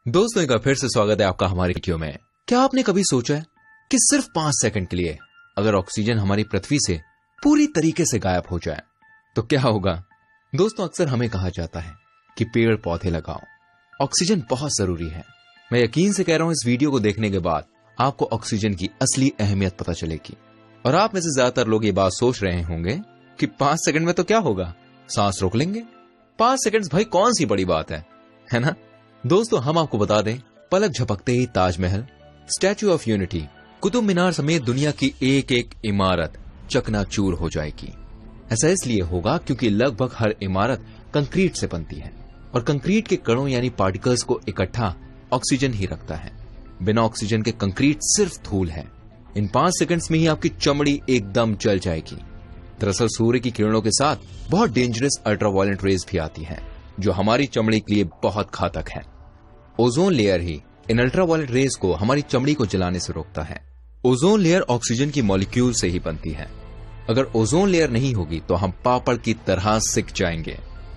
दोस्तों एक बार फिर से स्वागत है आपका हमारी वीडियो में। क्या आपने कभी सोचा है कि सिर्फ 5 सेकंड के लिए अगर ऑक्सीजन हमारी पृथ्वी से पूरी तरीके से गायब हो जाए तो क्या होगा? दोस्तों अक्सर हमें कहा जाता है कि पेड़ पौधे लगाओ, ऑक्सीजन बहुत जरूरी है। मैं यकीन से कह रहा हूं इस वीडियो को देखने के बाद आपको ऑक्सीजन की असली अहमियत पता चलेगी। और आप में से ज्यादातर लोग ये बात सोच रहे होंगे कि 5 सेकंड में तो क्या होगा, सांस रोक लेंगे। 5 सेकंड भाई कौन सी बड़ी बात है ना? दोस्तों हम आपको बता दें, पलक झपकते ही Taj Mahal, statue of unity, Qutub Minar समेत दुनिया की एक एक इमारत चकनाचूर हो जाएगी। ऐसा इसलिए होगा क्योंकि लगभग हर इमारत कंक्रीट से बनती है और कंक्रीट के कणों यानी पार्टिकल्स को इकट्ठा ऑक्सीजन ही रखता है। बिना ऑक्सीजन के कंक्रीट सिर्फ धूल है। इन 5 सेकंड्स में ही आपकी चमड़ी एकदम जल जाएगी। दरअसल सूर्य की किरणों के साथ बहुत डेंजरस अल्ट्रावायलेट रेज भी आती है जो हमारी चमड़ी के लिए बहुत घातक है। ओजोन लेयर ही इन अल्ट्रावायलेट रेज को हमारी चमड़ी को जलाने से रोकता है। ओजोन लेयर ऑक्सीजन की मॉलिक्यूल से ही बनती है। अगर ओजोन लेयर नहीं होगी तो हम पापड़ की तरह सिक जाएंगे।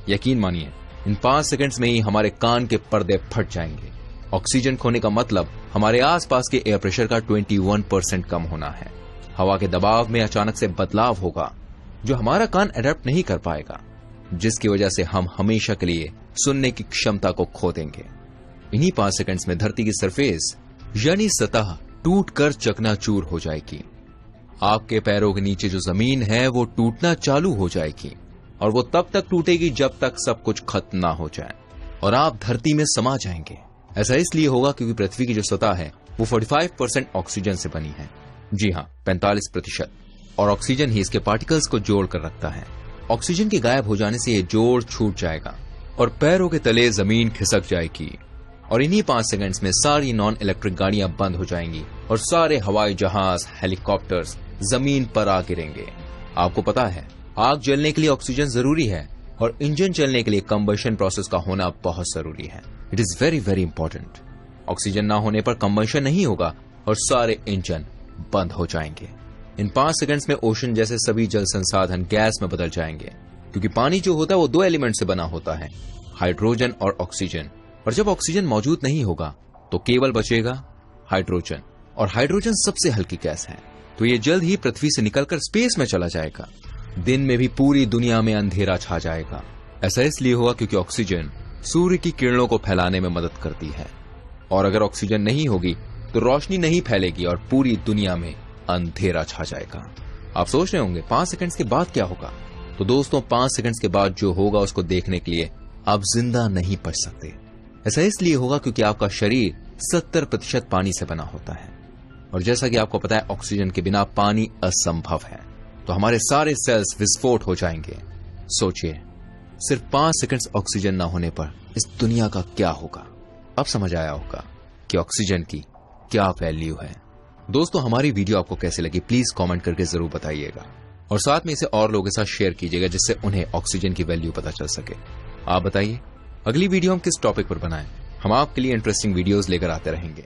यकीन मानिए इन 5 सेकंड्स में ही हमारे कान के पर्दे फट जाएंगे। ऑक्सीजन खोने का मतलब हमारे आसपास के एयर प्रेशर का 21% कम होना है। हवा के दबाव में अचानक से बदलाव होगा जो हमारा कान अडेप्ट नहीं कर पाएगा, जिसकी वजह से हम हमेशा के लिए सुनने की क्षमता को खो देंगे। इन्हीं 5 सेकंड्स में धरती की सरफेस यानी सतह टूटकर चकनाचूर हो जाएगी। आपके पैरों के नीचे जो जमीन है वो टूटना चालू हो जाएगी और वो तब तक टूटेगी जब तक सब कुछ खत्म ना हो जाए और आप धरती में समा जाएंगे। ऐसा इसलिए होगा क्योंकि पृथ्वी की जो सतह है वो 45% ऑक्सीजन से बनी है। जी हाँ, 45%। और ऑक्सीजन ही इसके पार्टिकल्स को जोड़ कर रखता है। ऑक्सीजन के गायब हो जाने से ये जोड़ छूट जाएगा और पैरों के तले जमीन खिसक जाएगी। और इन्हीं 5 सेकंड्स में सारी नॉन इलेक्ट्रिक गाड़ियां बंद हो जाएंगी और सारे हवाई जहाज, हेलीकॉप्टर्स जमीन पर आ गिरेंगे। आपको पता है आग जलने के लिए ऑक्सीजन जरूरी है और इंजन चलने के लिए कंबशन प्रोसेस का होना बहुत जरूरी है। It is very very important. Oxygen ना होने पर कंबशन नहीं होगा और सारे इंजन बंद हो जाएंगे। इन 5 सेकंड्स में ओशन जैसे सभी जल संसाधन गैस में बदल जाएंगे क्योंकि पानी जो होता है वो 2 एलिमेंट से बना होता है, हाइड्रोजन और ऑक्सीजन। और जब ऑक्सीजन मौजूद नहीं होगा तो केवल बचेगा हाइड्रोजन, और हाइड्रोजन सबसे हल्की गैस है तो ये जल्द ही पृथ्वी से निकलकर स्पेस में चला जाएगा। दिन में भी पूरी दुनिया में अंधेरा छा जाएगा। ऐसा इसलिए हुआ क्योंकि ऑक्सीजन सूर्य की किरणों को फैलाने में मदद करती है और अगर ऑक्सीजन नहीं होगी तो रोशनी नहीं फैलेगी और पूरी दुनिया में अंधेरा छा जाएगा। आप सोच रहे होंगे 5 सेकंड्स के बाद क्या होगा? तो दोस्तों 5 सेकंड्स के बाद जो होगा उसको देखने के लिए आप जिंदा नहीं बच सकते। ऐसा इसलिए होगा क्योंकि आपका शरीर 70% पानी से बना होता है और जैसा कि आपको पता है ऑक्सीजन के बिना पानी असंभव है, तो हमारे सारे सेल्स विस्फोट हो जाएंगे। सोचिए सिर्फ 5 सेकंड्स ऑक्सीजन ना होने पर इस दुनिया का क्या होगा। अब समझ आया होगा कि ऑक्सीजन की क्या वैल्यू है। दोस्तों हमारी वीडियो आपको कैसे लगी प्लीज कमेंट करके जरूर बताइएगा और साथ में इसे और लोगों के साथ शेयर कीजिएगा जिससे उन्हें ऑक्सीजन की वैल्यू पता चल सके। आप बताइए अगली वीडियो हम किस टॉपिक पर बनाएं? हम आपके लिए इंटरेस्टिंग वीडियोस लेकर आते रहेंगे।